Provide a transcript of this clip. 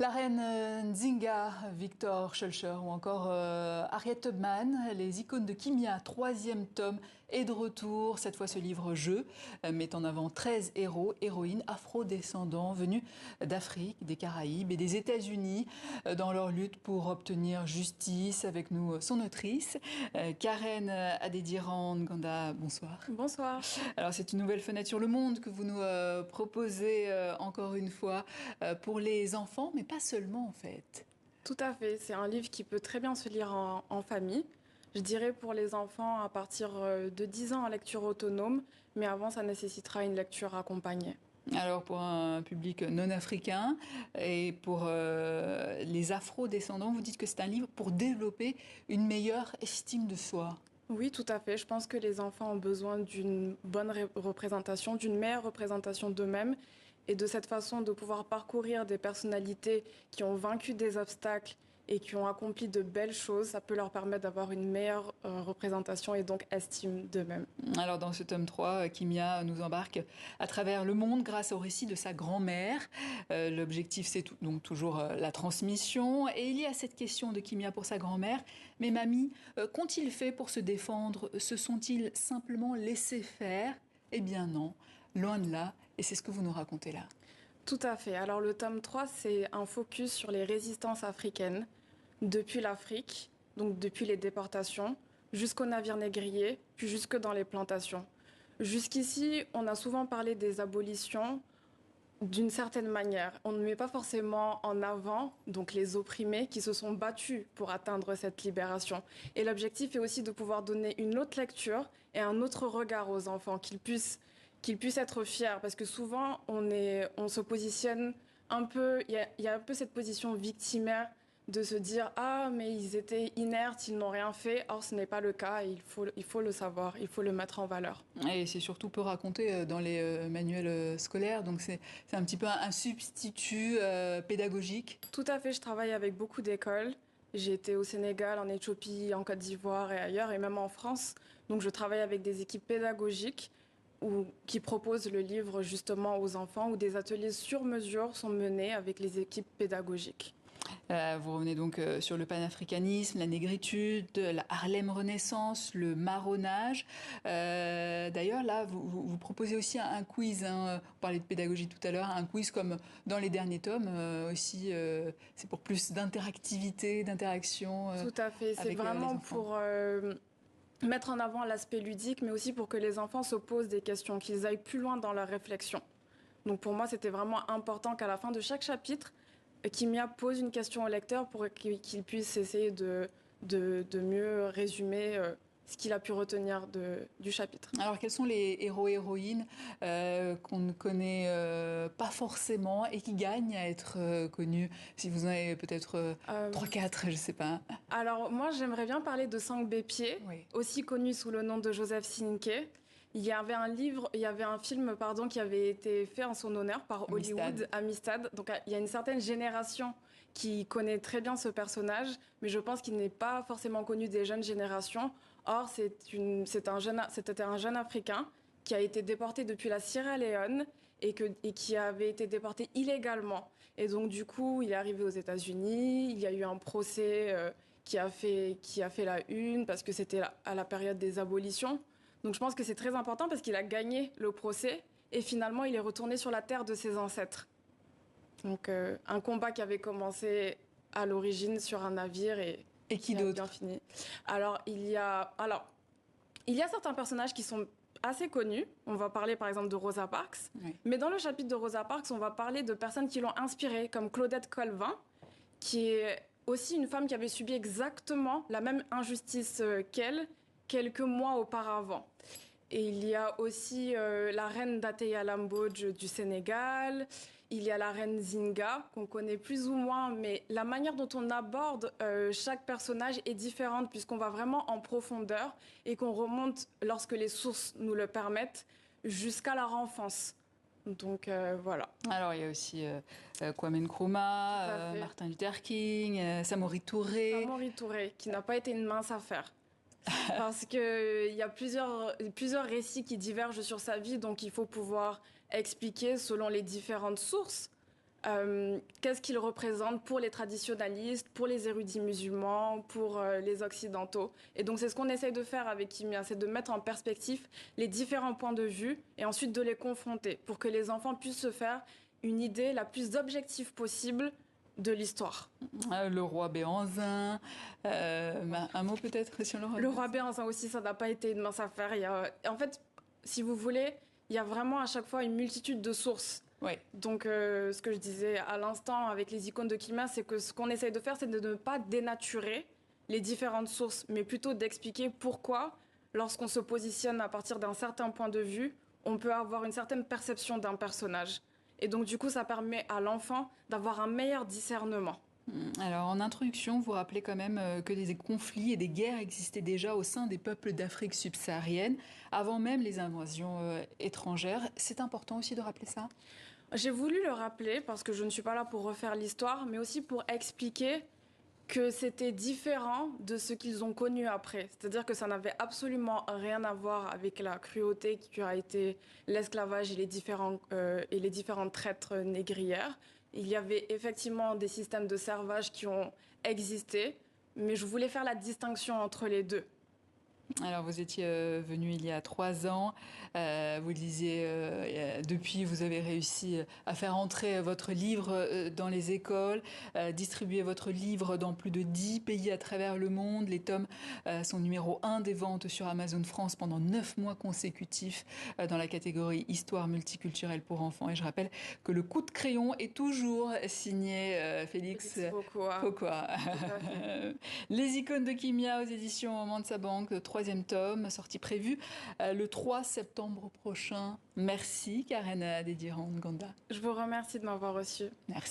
La reine Nzinga, Victor Schœlcher ou encore Harriet Tubman, les icônes de Kimia, troisième tome, est de retour. Cette fois, ce livre-jeu met en avant 13 héros, héroïnes afro-descendants venus d'Afrique, des Caraïbes et des États-Unis dans leur lutte pour obtenir justice. Avec nous, son autrice, Karen Adediran Nganda. Bonsoir. Bonsoir. Alors, c'est une nouvelle fenêtre sur le monde que vous nous proposez encore une fois pour les enfants, mais pas seulement en fait. Tout à fait. C'est un livre qui peut très bien se lire en famille. Je dirais pour les enfants à partir de 10 ans en lecture autonome, mais avant, ça nécessitera une lecture accompagnée. Alors pour un public non africain et pour les afro-descendants, vous dites que c'est un livre pour développer une meilleure estime de soi. Oui, tout à fait. Je pense que les enfants ont besoin d'une bonne représentation, d'une meilleure représentation d'eux-mêmes et de cette façon de pouvoir parcourir des personnalités qui ont vaincu des obstacles et qui ont accompli de belles choses. Ça peut leur permettre d'avoir une meilleure représentation et donc estime d'eux-mêmes. Alors dans ce tome 3, Kimia nous embarque à travers le monde grâce au récit de sa grand-mère. L'objectif, c'est donc toujours la transmission. Et il y a cette question de Kimia pour sa grand-mère. Mais mamie, qu'ont-ils fait pour se défendre? Se sont-ils simplement laissés faire? Eh bien non, loin de là. Et c'est ce que vous nous racontez là. Tout à fait. Alors le tome 3, c'est un focus sur les résistances africaines depuis l'Afrique, donc depuis les déportations, jusqu'aux navires négriers, puis jusque dans les plantations. Jusqu'ici, on a souvent parlé des abolitions d'une certaine manière. On ne met pas forcément en avant donc les opprimés qui se sont battus pour atteindre cette libération. Et l'objectif est aussi de pouvoir donner une autre lecture et un autre regard aux enfants, qu'ils puissent être fiers, parce que souvent on se positionne un peu, il y a un peu cette position victimaire de se dire ah mais ils étaient inertes, ils n'ont rien fait. Or ce n'est pas le cas, et il faut le savoir, il faut le mettre en valeur. Et c'est surtout peu raconté dans les manuels scolaires, donc c'est un petit peu un substitut pédagogique. Tout à fait, je travaille avec beaucoup d'écoles. J'ai été au Sénégal, en Éthiopie, en Côte d'Ivoire et ailleurs, et même en France. Donc je travaille avec des équipes pédagogiques qui proposent le livre justement aux enfants, où des ateliers sur mesure sont menés avec les équipes pédagogiques. Vous revenez donc sur le panafricanisme, la négritude, la Harlem Renaissance, le marronnage. D'ailleurs, là, vous proposez aussi un quiz. Hein. On parlait de pédagogie tout à l'heure, un quiz comme dans les derniers tomes aussi. C'est pour plus d'interactivité, d'interaction. Tout à fait. C'est vraiment pour mettre en avant l'aspect ludique, mais aussi pour que les enfants se posent des questions, qu'ils aillent plus loin dans leur réflexion. Donc pour moi, c'était vraiment important qu'à la fin de chaque chapitre, Kimia pose une question au lecteur pour qu'il puisse essayer de mieux résumer ce qu'il a pu retenir du chapitre. Alors, quels sont les héros-héroïnes qu'on ne connaît pas forcément et qui gagnent à être connus? Si vous en avez peut-être 3-4, je ne sais pas. Alors, moi, j'aimerais bien parler de Sangbe Pieh, oui, aussi connu sous le nom de Joseph Sinké. Il y avait un film, pardon, qui avait été fait en son honneur par Hollywood, Amistad. Donc, il y a une certaine génération qui connaît très bien ce personnage, mais je pense qu'il n'est pas forcément connu des jeunes générations. Or, c'était un jeune Africain qui a été déporté depuis la Sierra Leone et qui avait été déporté illégalement. Et donc, du coup, il est arrivé aux États-Unis. Il y a eu un procès qui a fait la une parce que c'était à la période des abolitions. Donc je pense que c'est très important parce qu'il a gagné le procès et finalement il est retourné sur la terre de ses ancêtres. Donc un combat qui avait commencé à l'origine sur un navire et qui a bien fini. Alors il y a certains personnages qui sont assez connus. On va parler par exemple de Rosa Parks. Oui. Mais dans le chapitre de Rosa Parks, on va parler de personnes qui l'ont inspirée, comme Claudette Colvin, qui est aussi une femme qui avait subi exactement la même injustice qu'elle quelques mois auparavant. Et il y a aussi la reine d'Ateya Lambodj du Sénégal, il y a la reine Zinga, qu'on connaît plus ou moins, mais la manière dont on aborde chaque personnage est différente, puisqu'on va vraiment en profondeur et qu'on remonte, lorsque les sources nous le permettent, jusqu'à leur enfance. Donc voilà. Alors il y a aussi Kwame Nkrumah, Martin Luther King, Samori Touré. Samori Touré, qui n'a pas été une mince affaire. Parce qu'il y a plusieurs récits qui divergent sur sa vie, donc il faut pouvoir expliquer selon les différentes sources qu'est-ce qu'il représente pour les traditionalistes, pour les érudits musulmans, pour les occidentaux. Et donc c'est ce qu'on essaye de faire avec Kimia, c'est de mettre en perspective les différents points de vue et ensuite de les confronter pour que les enfants puissent se faire une idée la plus objective possible de l'histoire. Le roi Béhanzin, un mot peut-être sur le roi Le roi Béhanzin aussi, ça n'a pas été une mince affaire. En fait, si vous voulez, il y a vraiment à chaque fois une multitude de sources. Ouais. Donc, ce que je disais à l'instant avec les icônes de Kimia, c'est que ce qu'on essaye de faire, c'est de ne pas dénaturer les différentes sources, mais plutôt d'expliquer pourquoi, lorsqu'on se positionne à partir d'un certain point de vue, on peut avoir une certaine perception d'un personnage. Et donc, du coup, ça permet à l'enfant d'avoir un meilleur discernement. Alors, en introduction, vous rappelez quand même que des conflits et des guerres existaient déjà au sein des peuples d'Afrique subsaharienne, avant même les invasions étrangères. C'est important aussi de rappeler ça ? J'ai voulu le rappeler parce que je ne suis pas là pour refaire l'histoire, mais aussi pour expliquer que c'était différent de ce qu'ils ont connu après. C'est-à-dire que ça n'avait absolument rien à voir avec la cruauté qui a été l'esclavage et les différentes traites négrières. Il y avait effectivement des systèmes de servage qui ont existé, mais je voulais faire la distinction entre les deux. Alors, vous étiez venu il y a 3 ans. Vous le disiez, depuis, vous avez réussi à faire entrer votre livre dans les écoles, distribuer votre livre dans plus de 10 pays à travers le monde. Les tomes sont numéro 1 des ventes sur Amazon France pendant 9 mois consécutifs dans la catégorie Histoire multiculturelle pour enfants. Et je rappelle que le coup de crayon est toujours signé Félix Fauquois. Les icônes de Kimia aux éditions Mansa Bank, 3e tome, sortie prévue le 3 septembre prochain. Merci Karen Adediran Nganda. Je vous remercie de m'avoir reçue. Merci.